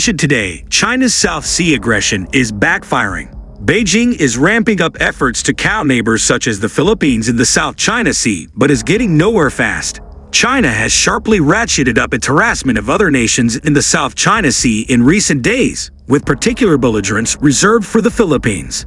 Attention today, China's South Sea aggression is backfiring. Beijing is ramping up efforts to cow neighbors such as the Philippines in the South China Sea, but is getting nowhere fast. China has sharply ratcheted up its harassment of other nations in the South China Sea in recent days, with particular belligerence reserved for the Philippines.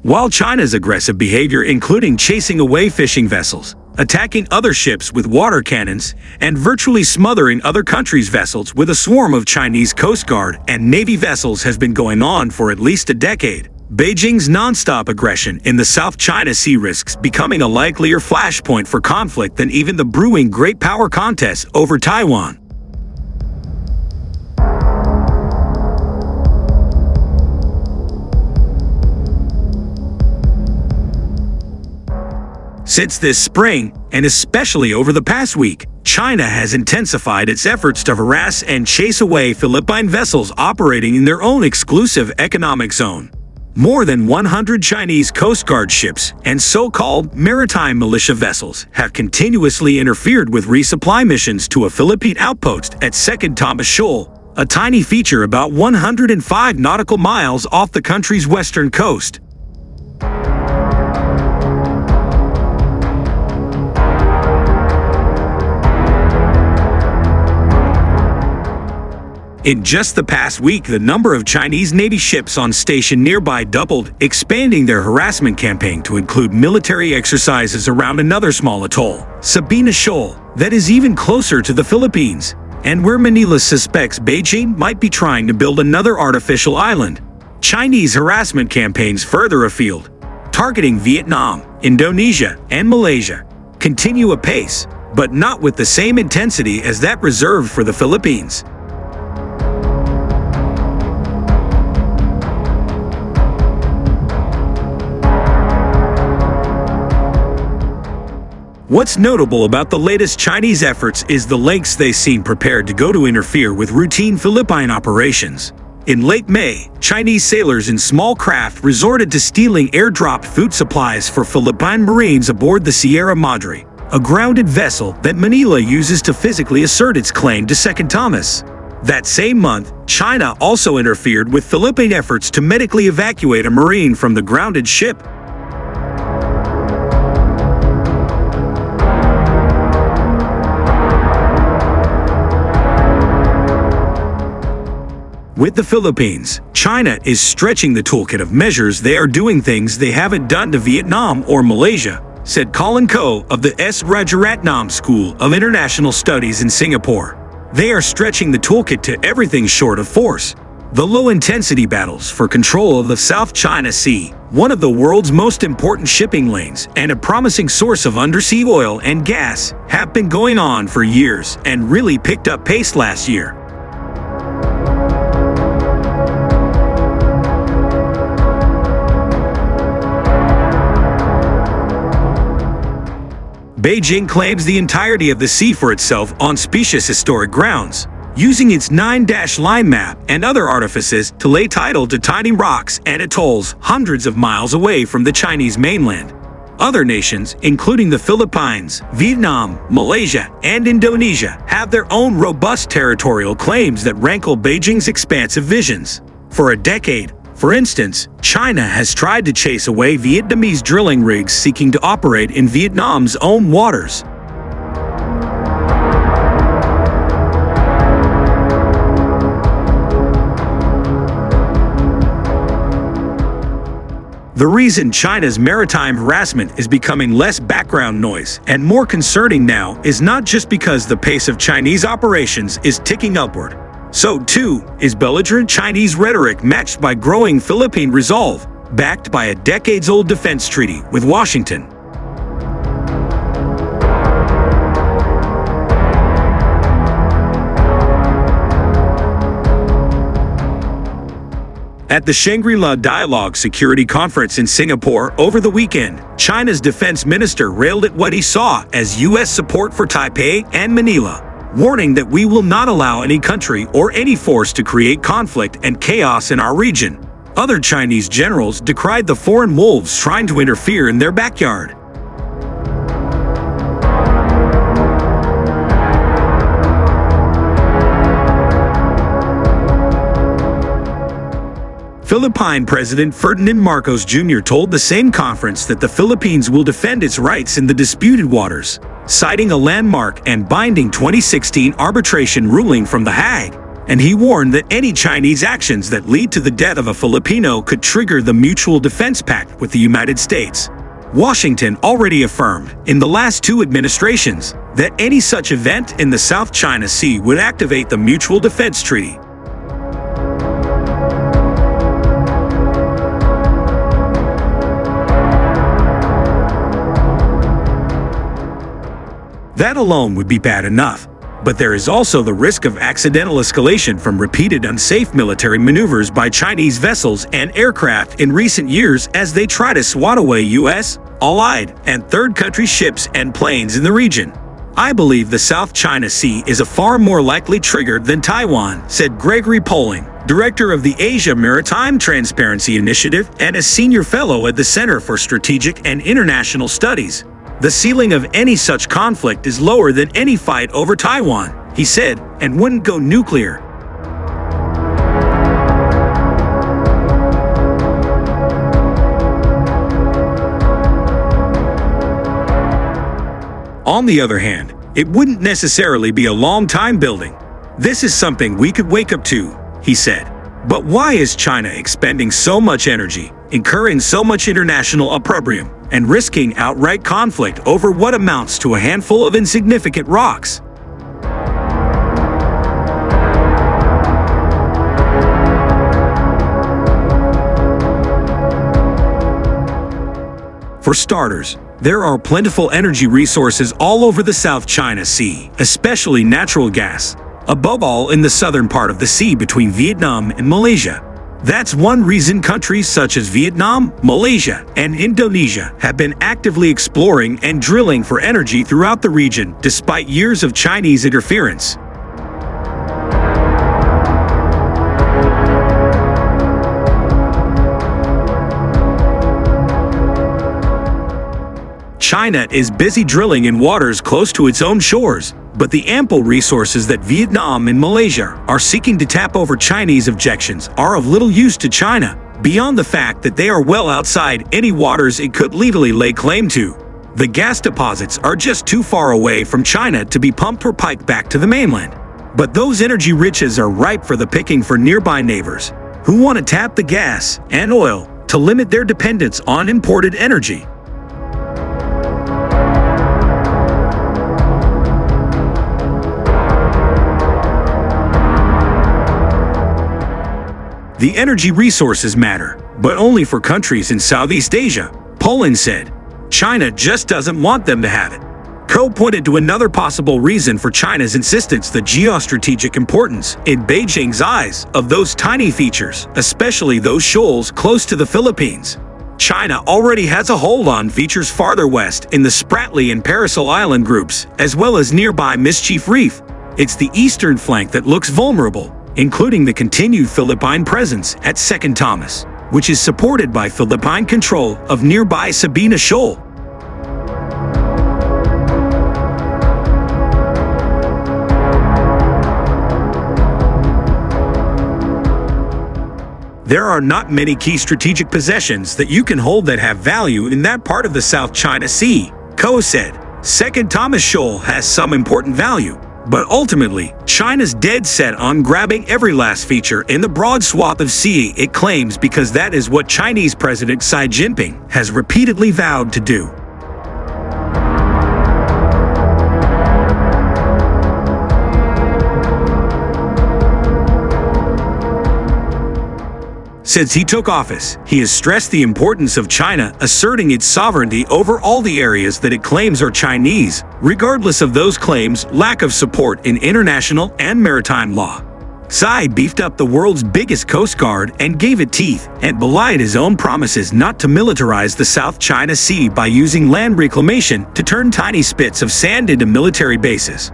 While China's aggressive behavior, including chasing away fishing vessels, attacking other ships with water cannons, and virtually smothering other countries' vessels with a swarm of Chinese Coast Guard and Navy vessels, has been going on for at least a decade, Beijing's non-stop aggression in the South China Sea risks becoming a likelier flashpoint for conflict than even the brewing great power contest over Taiwan. Since this spring, and especially over the past week, China has intensified its efforts to harass and chase away Philippine vessels operating in their own exclusive economic zone. More than 100 Chinese Coast Guard ships and so-called maritime militia vessels have continuously interfered with resupply missions to a Philippine outpost at Second Thomas Shoal, a tiny feature about 105 nautical miles off the country's western coast. In just the past week, the number of Chinese Navy ships on station nearby doubled, expanding their harassment campaign to include military exercises around another small atoll, Sabina Shoal, that is even closer to the Philippines, and where Manila suspects Beijing might be trying to build another artificial island. Chinese harassment campaigns further afield, targeting Vietnam, Indonesia, and Malaysia, continue apace, but not with the same intensity as that reserved for the Philippines. What's notable about the latest Chinese efforts is the lengths they seem prepared to go to interfere with routine Philippine operations. In late May, Chinese sailors in small craft resorted to stealing airdropped food supplies for Philippine Marines aboard the Sierra Madre, a grounded vessel that Manila uses to physically assert its claim to Second Thomas. That same month, China also interfered with Philippine efforts to medically evacuate a Marine from the grounded ship. With the Philippines, China is stretching the toolkit of measures. They are doing things they haven't done to Vietnam or Malaysia, said Colin Koh of the S. Rajaratnam School of International Studies in Singapore. They are stretching the toolkit to everything short of force. The low-intensity battles for control of the South China Sea, one of the world's most important shipping lanes and a promising source of undersea oil and gas, have been going on for years and really picked up pace last year. Beijing claims the entirety of the sea for itself on specious historic grounds, using its 9-line map and other artifices to lay title to tiny rocks and atolls hundreds of miles away from the Chinese mainland. Other nations, including the Philippines, Vietnam, Malaysia, and Indonesia, have their own robust territorial claims that rankle Beijing's expansive visions. For a decade, for instance, China has tried to chase away Vietnamese drilling rigs seeking to operate in Vietnam's own waters. The reason China's maritime harassment is becoming less background noise and more concerning now is not just because the pace of Chinese operations is ticking upward. So too is belligerent Chinese rhetoric matched by growing Philippine resolve, backed by a decades-old defense treaty with Washington. At the Shangri-La Dialogue Security Conference in Singapore over the weekend, China's defense minister railed at what he saw as U.S. support for Taipei and Manila, warning that we will not allow any country or any force to create conflict and chaos in our region. Other Chinese generals decried the foreign wolves trying to interfere in their backyard. Philippine President Ferdinand Marcos Jr. told the same conference that the Philippines will defend its rights in the disputed waters, citing a landmark and binding 2016 arbitration ruling from The Hague, and he warned that any Chinese actions that lead to the death of a Filipino could trigger the Mutual Defense Pact with the United States. Washington already affirmed, in the last two administrations, that any such event in the South China Sea would activate the Mutual Defense Treaty. That alone would be bad enough, but there is also the risk of accidental escalation from repeated unsafe military maneuvers by Chinese vessels and aircraft in recent years as they try to swat away U.S., Allied, and third country ships and planes in the region. I believe the South China Sea is a far more likely trigger than Taiwan, said Gregory Poling, director of the Asia Maritime Transparency Initiative and a senior fellow at the Center for Strategic and International Studies. The ceiling of any such conflict is lower than any fight over Taiwan, he said, and wouldn't go nuclear. On the other hand, it wouldn't necessarily be a long time building. This is something we could wake up to, he said. But why is China expending so much energy, incurring so much international opprobrium, and risking outright conflict over what amounts to a handful of insignificant rocks? For starters, there are plentiful energy resources all over the South China Sea, especially natural gas, above all in the southern part of the sea between Vietnam and Malaysia. That's one reason countries such as Vietnam, Malaysia, and Indonesia have been actively exploring and drilling for energy throughout the region despite years of Chinese interference. China is busy drilling in waters close to its own shores, but the ample resources that Vietnam and Malaysia are seeking to tap over Chinese objections are of little use to China, beyond the fact that they are well outside any waters it could legally lay claim to. The gas deposits are just too far away from China to be pumped or piped back to the mainland. But those energy riches are ripe for the picking for nearby neighbors, who want to tap the gas and oil to limit their dependence on imported energy. The energy resources matter, but only for countries in Southeast Asia, Poland said. China just doesn't want them to have it. Ko pointed to another possible reason for China's insistence: the geostrategic importance, in Beijing's eyes, of those tiny features, especially those shoals close to the Philippines. China already has a hold on features farther west in the Spratly and Paracel Island groups, as well as nearby Mischief Reef. It's the eastern flank that looks vulnerable, including the continued Philippine presence at Second Thomas, which is supported by Philippine control of nearby Sabina Shoal. There are not many key strategic possessions that you can hold that have value in that part of the South China Sea, Ko said. Second Thomas Shoal has some important value, but ultimately, China's dead set on grabbing every last feature in the broad swath of sea it claims, because that is what Chinese President Xi Jinping has repeatedly vowed to do. Since he took office, he has stressed the importance of China asserting its sovereignty over all the areas that it claims are Chinese, regardless of those claims' lack of support in international and maritime law. Xi beefed up the world's biggest coast guard and gave it teeth, and belied his own promises not to militarize the South China Sea by using land reclamation to turn tiny spits of sand into military bases.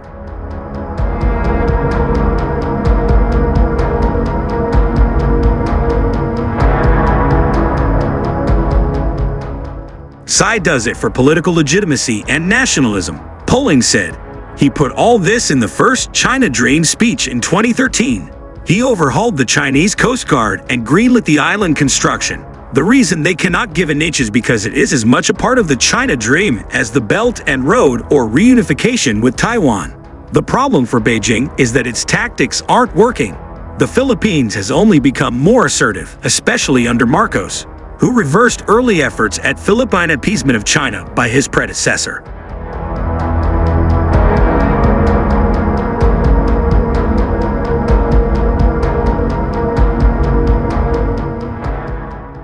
Tsai does it for political legitimacy and nationalism, polling said. He put all this in the first China Dream speech in 2013. He overhauled the Chinese Coast Guard and greenlit the island construction. The reason they cannot give an inch is because it is as much a part of the China Dream as the Belt and Road or reunification with Taiwan. The problem for Beijing is that its tactics aren't working. The Philippines has only become more assertive, especially under Marcos, who reversed early efforts at Philippine appeasement of China by his predecessor.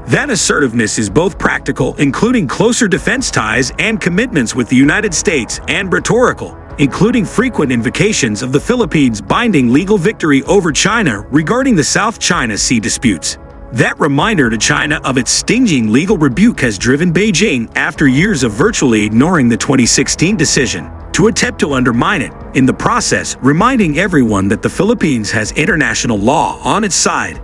That assertiveness is both practical, including closer defense ties and commitments with the United States, and rhetorical, including frequent invocations of the Philippines' binding legal victory over China regarding the South China Sea disputes. That reminder to China of its stinging legal rebuke has driven Beijing, after years of virtually ignoring the 2016 decision, to attempt to undermine it, in the process reminding everyone that the Philippines has international law on its side.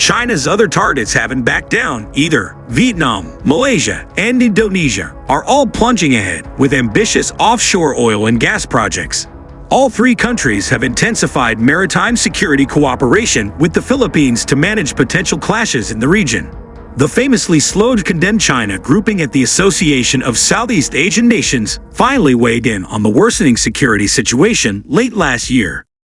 China's other targets haven't backed down either. Vietnam, Malaysia, and Indonesia are all plunging ahead with ambitious offshore oil and gas projects. All three countries have intensified maritime security cooperation with the Philippines to manage potential clashes in the region. The famously slow-to-condemn China grouping at the Association of Southeast Asian Nations finally weighed in on the worsening security situation late last year.